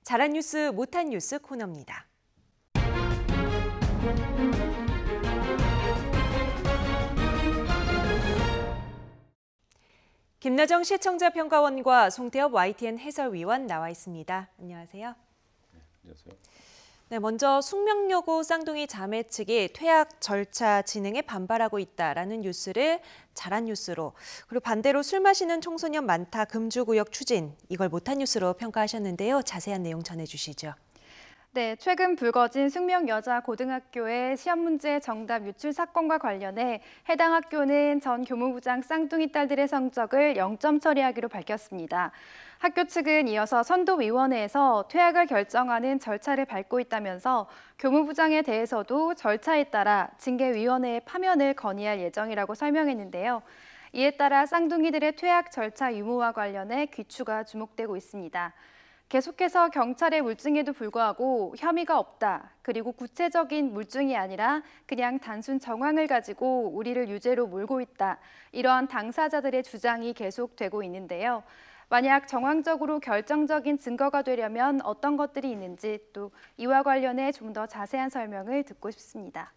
잘한 뉴스, 못한 뉴스 코너입니다. 김나정 시청자평가원과 송태엽 YTN 해설위원 나와 있습니다. 안녕하세요. 네, 안녕하세요. 네, 먼저 숙명여고 쌍둥이 자매 측이 퇴학 절차 진행에 반발하고 있다라는 뉴스를 잘한 뉴스로, 그리고 반대로 술 마시는 청소년 많다 금주구역 추진, 이걸 못한 뉴스로 평가하셨는데요. 자세한 내용 전해주시죠. 네, 최근 불거진 숙명여자고등학교의 시험 문제 정답 유출 사건과 관련해 해당 학교는 전 교무부장 쌍둥이 딸들의 성적을 0점 처리하기로 밝혔습니다. 학교 측은 이어서 선도위원회에서 퇴학을 결정하는 절차를 밟고 있다면서 교무부장에 대해서도 절차에 따라 징계위원회에 파면을 건의할 예정이라고 설명했는데요. 이에 따라 쌍둥이들의 퇴학 절차 유무와 관련해 귀추가 주목되고 있습니다. 계속해서 경찰의 물증에도 불구하고 혐의가 없다, 그리고 구체적인 물증이 아니라 그냥 단순 정황을 가지고 우리를 유죄로 몰고 있다, 이러한 당사자들의 주장이 계속되고 있는데요. 만약 정황적으로 결정적인 증거가 되려면 어떤 것들이 있는지, 또 이와 관련해 좀 더 자세한 설명을 듣고 싶습니다.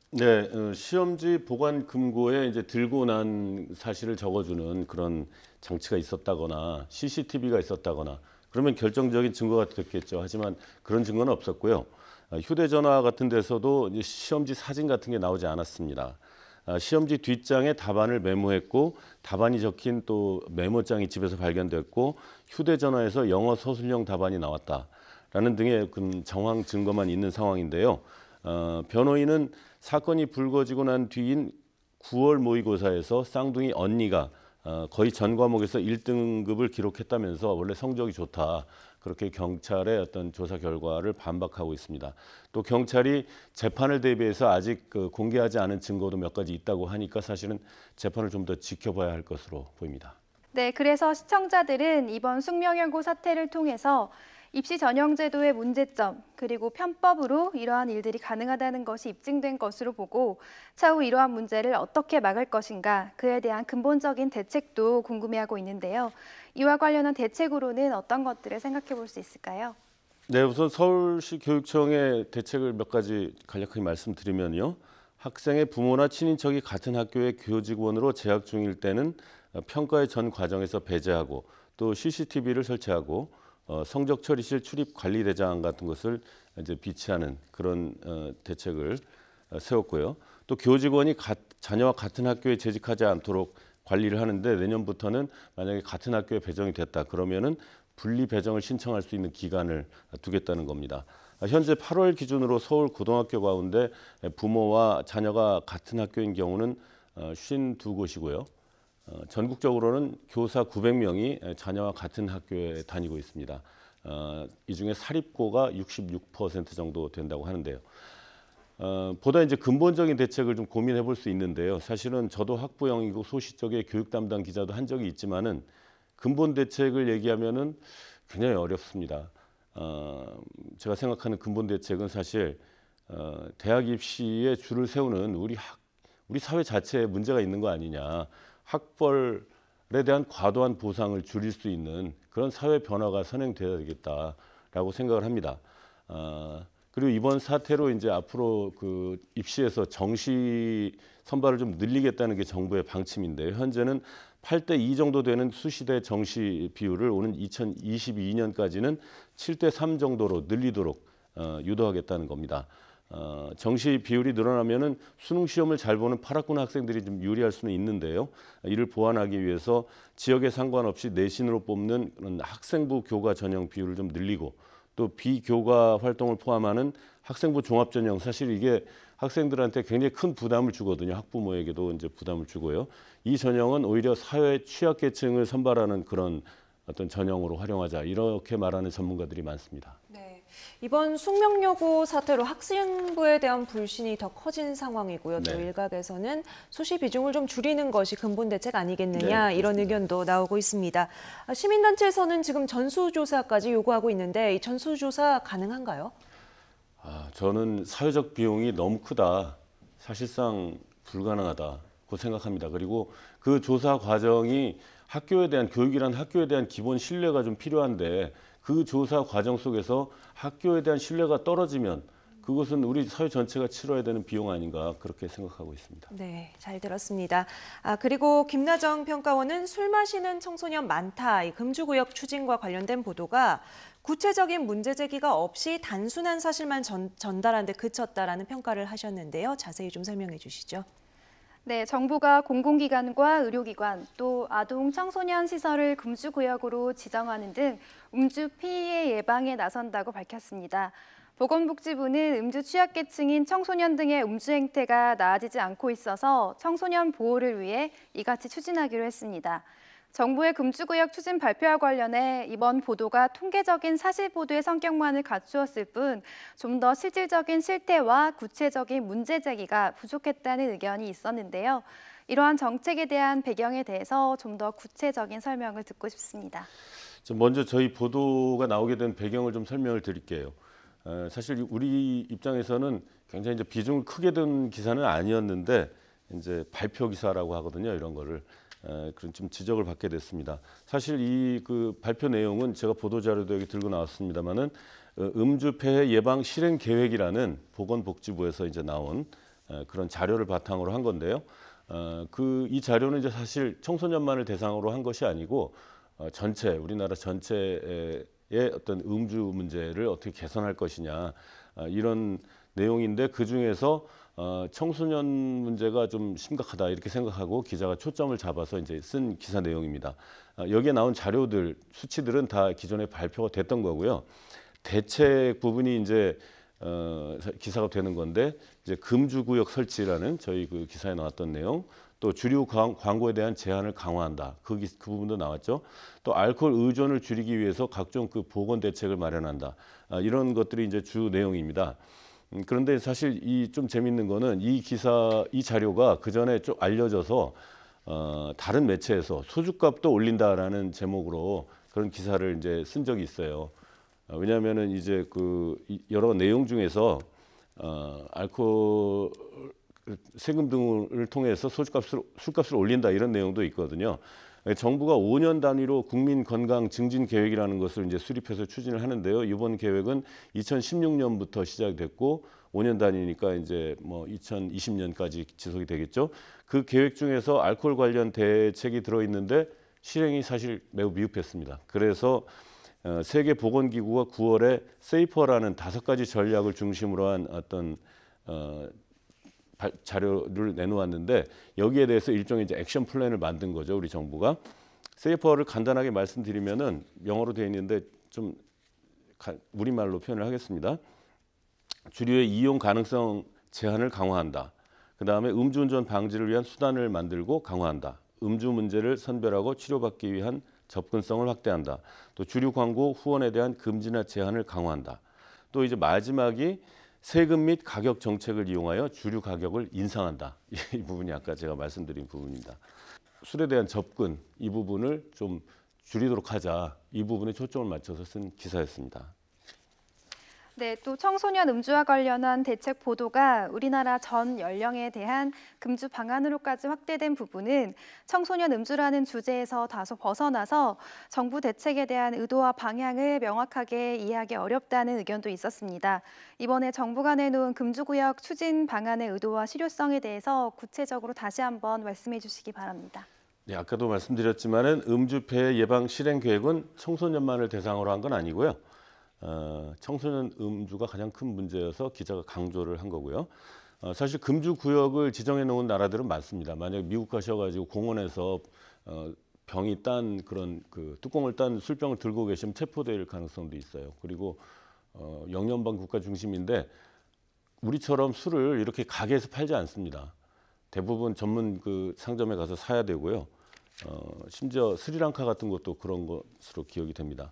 네, 시험지 보관 금고에 이제 들고 난 사실을 적어주는 그런 장치가 있었다거나 CCTV가 있었다거나 그러면 결정적인 증거가 됐겠죠. 하지만 그런 증거는 없었고요. 휴대전화 같은 데서도 이제 시험지 사진 같은 게 나오지 않았습니다. 시험지 뒷장에 답안을 메모했고 답안이 적힌 또 메모장이 집에서 발견됐고 휴대전화에서 영어 서술형 답안이 나왔다라는 등의 정황 증거만 있는 상황인데요. 변호인은 사건이 불거지고 난 뒤인 9월 모의고사에서 쌍둥이 언니가 거의 전 과목에서 1등급을 기록했다면서 원래 성적이 좋다, 그렇게 경찰의 어떤 조사 결과를 반박하고 있습니다. 또 경찰이 재판을 대비해서 아직 공개하지 않은 증거도 몇 가지 있다고 하니까 사실은 재판을 좀 더 지켜봐야 할 것으로 보입니다. 네, 그래서 시청자들은 이번 숙명여고 사태를 통해서 입시 전형제도의 문제점, 그리고 편법으로 이러한 일들이 가능하다는 것이 입증된 것으로 보고 차후 이러한 문제를 어떻게 막을 것인가, 그에 대한 근본적인 대책도 궁금해하고 있는데요. 이와 관련한 대책으로는 어떤 것들을 생각해 볼 수 있을까요? 네, 우선 서울시 교육청의 대책을 몇 가지 간략하게 말씀드리면요. 학생의 부모나 친인척이 같은 학교의 교직원으로 재학 중일 때는 평가의 전 과정에서 배제하고 또 CCTV를 설치하고 성적 처리실 출입 관리 대장 같은 것을 이제 비치하는 그런 대책을 세웠고요. 또 교직원이 자녀와 같은 학교에 재직하지 않도록 관리를 하는데 내년부터는 만약에 같은 학교에 배정이 됐다 그러면은 분리 배정을 신청할 수 있는 기간을 두겠다는 겁니다. 현재 8월 기준으로 서울 고등학교 가운데 부모와 자녀가 같은 학교인 경우는 52곳이고요. 전국적으로는 교사 900명이 자녀와 같은 학교에 다니고 있습니다. 이 중에 사립고가 66% 정도 된다고 하는데요. 보다 이제 근본적인 대책을 좀 고민해 볼 수 있는데요. 사실은 저도 학부형이고 소시 쪽에 교육 담당 기자도 한 적이 있지만은 근본 대책을 얘기하면은 굉장히 어렵습니다. 제가 생각하는 근본 대책은 사실 대학 입시에 줄을 세우는 우리 사회 자체에 문제가 있는 거 아니냐. 학벌에 대한 과도한 보상을 줄일 수 있는 그런 사회 변화가 선행돼야 되겠다라고 생각을 합니다. 그리고 이번 사태로 이제 앞으로 그 입시에서 정시 선발을 좀 늘리겠다는 게 정부의 방침인데요. 현재는 8대 2 정도 되는 수시대 정시 비율을 오는 2022년까지는 7대 3 정도로 늘리도록 유도하겠다는 겁니다. 정시 비율이 늘어나면은 수능 시험을 잘 보는 8학군 학생들이 좀 유리할 수는 있는데요. 이를 보완하기 위해서 지역에 상관없이 내신으로 뽑는 그런 학생부 교과 전형 비율을 좀 늘리고 또 비교과 활동을 포함하는 학생부 종합 전형, 사실 이게 학생들한테 굉장히 큰 부담을 주거든요. 학부모에게도 이제 부담을 주고요. 이 전형은 오히려 사회 취약계층을 선발하는 그런 어떤 전형으로 활용하자, 이렇게 말하는 전문가들이 많습니다. 네, 이번 숙명여고 사태로 학생부에 대한 불신이 더 커진 상황이고요. 또 네. 일각에서는 수시 비중을 좀 줄이는 것이 근본 대책 아니겠느냐, 네, 이런 의견도 나오고 있습니다. 시민단체에서는 지금 전수조사까지 요구하고 있는데 이 전수조사 가능한가요? 저는 사회적 비용이 너무 크다, 사실상 불가능하다고 생각합니다. 그리고 그 조사 과정이 학교에 대한 교육이란 학교에 대한 기본 신뢰가 좀 필요한데 그 조사 과정 속에서 학교에 대한 신뢰가 떨어지면 그것은 우리 사회 전체가 치러야 되는 비용 아닌가 그렇게 생각하고 있습니다. 네, 잘 들었습니다. 그리고 김나정 평가원은 술 마시는 청소년 많다, 이 금주구역 추진과 관련된 보도가 구체적인 문제 제기가 없이 단순한 사실만 전달한 데 그쳤다라는 평가를 하셨는데요. 자세히 좀 설명해 주시죠. 네, 정부가 공공기관과 의료기관 또 아동 청소년 시설을 금주구역으로 지정하는 등 음주 피해 예방에 나선다고 밝혔습니다. 보건복지부는 음주 취약계층인 청소년 등의 음주 행태가 나아지지 않고 있어서 청소년 보호를 위해 이같이 추진하기로 했습니다. 정부의 금주구역 추진 발표와 관련해 이번 보도가 통계적인 사실 보도의 성격만을 갖추었을 뿐 좀 더 실질적인 실태와 구체적인 문제 제기가 부족했다는 의견이 있었는데요. 이러한 정책에 대한 배경에 대해서 좀 더 구체적인 설명을 듣고 싶습니다. 먼저 저희 보도가 나오게 된 배경을 좀 설명을 드릴게요. 사실 우리 입장에서는 굉장히 이제 비중을 크게 둔 기사는 아니었는데 이제 발표 기사라고 하거든요. 이런 거를 그런 좀 지적을 받게 됐습니다. 사실 이 그 발표 내용은 제가 보도 자료도 여기 들고 나왔습니다만은 음주 폐해 예방 실행 계획이라는 보건복지부에서 이제 나온 그런 자료를 바탕으로 한 건데요. 이 자료는 이제 사실 청소년만을 대상으로 한 것이 아니고 전체 우리나라 전체의 어떤 음주 문제를 어떻게 개선할 것이냐 이런 내용인데 그 중에서 청소년 문제가 좀 심각하다 이렇게 생각하고 기자가 초점을 잡아서 이제 쓴 기사 내용입니다. 여기에 나온 자료들 수치들은 다 기존에 발표가 됐던 거고요. 대책 부분이 이제 기사가 되는 건데 이제 금주구역 설치라는 저희 그 기사에 나왔던 내용. 또 주류 광고에 대한 제한을 강화한다. 그 부분도 나왔죠. 또 알코올 의존을 줄이기 위해서 각종 그 보건 대책을 마련한다. 이런 것들이 이제 주 내용입니다. 그런데 사실 이 좀 재밌는 거는 이 자료가 그 전에 좀 알려져서 다른 매체에서 소주값도 올린다라는 제목으로 그런 기사를 이제 쓴 적이 있어요. 왜냐하면은 이제 그 여러 내용 중에서 알코올 세금 등을 통해서 술값을 올린다 이런 내용도 있거든요. 정부가 5년 단위로 국민 건강 증진 계획이라는 것을 이제 수립해서 추진을 하는데요. 이번 계획은 2016년부터 시작됐고 5년 단위니까 이제 뭐 2020년까지 지속이 되겠죠. 그 계획 중에서 알코올 관련 대책이 들어 있는데 실행이 사실 매우 미흡했습니다. 그래서 세계보건기구가 9월에 세이퍼라는 5가지 전략을 중심으로 한 어떤 자료를 내놓았는데 여기에 대해서 일종의 이제 액션 플랜을 만든 거죠. 우리 정부가. 세이퍼를 간단하게 말씀드리면은 영어로 되어 있는데 좀 우리말로 표현을 하겠습니다. 주류의 이용 가능성 제한을 강화한다. 그다음에 음주운전 방지를 위한 수단을 만들고 강화한다. 음주 문제를 선별하고 치료받기 위한 접근성을 확대한다. 또 주류 광고 후원에 대한 금지나 제한을 강화한다. 또 이제 마지막이 세금 및 가격 정책을 이용하여 주류 가격을 인상한다. 이 부분이 아까 제가 말씀드린 부분입니다. 술에 대한 접근 이 부분을 좀 줄이도록 하자. 이 부분에 초점을 맞춰서 쓴 기사였습니다. 네, 또 청소년 음주와 관련한 대책 보도가 우리나라 전 연령에 대한 금주 방안으로까지 확대된 부분은 청소년 음주라는 주제에서 다소 벗어나서 정부 대책에 대한 의도와 방향을 명확하게 이해하기 어렵다는 의견도 있었습니다. 이번에 정부가 내놓은 금주구역 추진 방안의 의도와 실효성에 대해서 구체적으로 다시 한번 말씀해 주시기 바랍니다. 네, 아까도 말씀드렸지만은 음주 폐해 예방 실행 계획은 청소년만을 대상으로 한 건 아니고요. 청소년 음주가 가장 큰 문제여서 기자가 강조를 한 거고요. 사실 금주 구역을 지정해 놓은 나라들은 많습니다. 만약 미국 가셔가지고 공원에서 병이 딴 그런 그 뚜껑을 딴 술병을 들고 계시면 체포될 가능성도 있어요. 그리고 영연방 국가 중심인데 우리처럼 술을 이렇게 가게에서 팔지 않습니다. 대부분 전문 그 상점에 가서 사야 되고요. 심지어 스리랑카 같은 것도 그런 것으로 기억이 됩니다.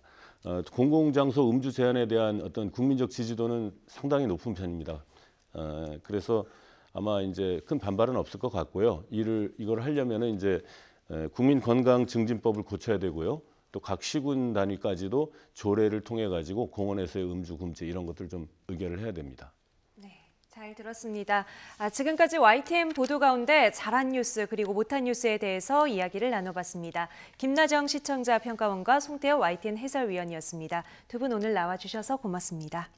공공장소 음주 제한에 대한 어떤 국민적 지지도는 상당히 높은 편입니다. 그래서 아마 이제 큰 반발은 없을 것 같고요. 이걸 하려면은 이제 국민건강증진법을 고쳐야 되고요. 또 각 시군 단위까지도 조례를 통해 가지고 공원에서의 음주 금지 이런 것들 좀 의결을 해야 됩니다. 네, 잘 들었습니다. 지금까지 YTN 보도 가운데 잘한 뉴스 그리고 못한 뉴스에 대해서 이야기를 나눠봤습니다. 김나정 시청자 평가원과 송태호 YTN 해설위원이었습니다. 두 분 오늘 나와주셔서 고맙습니다.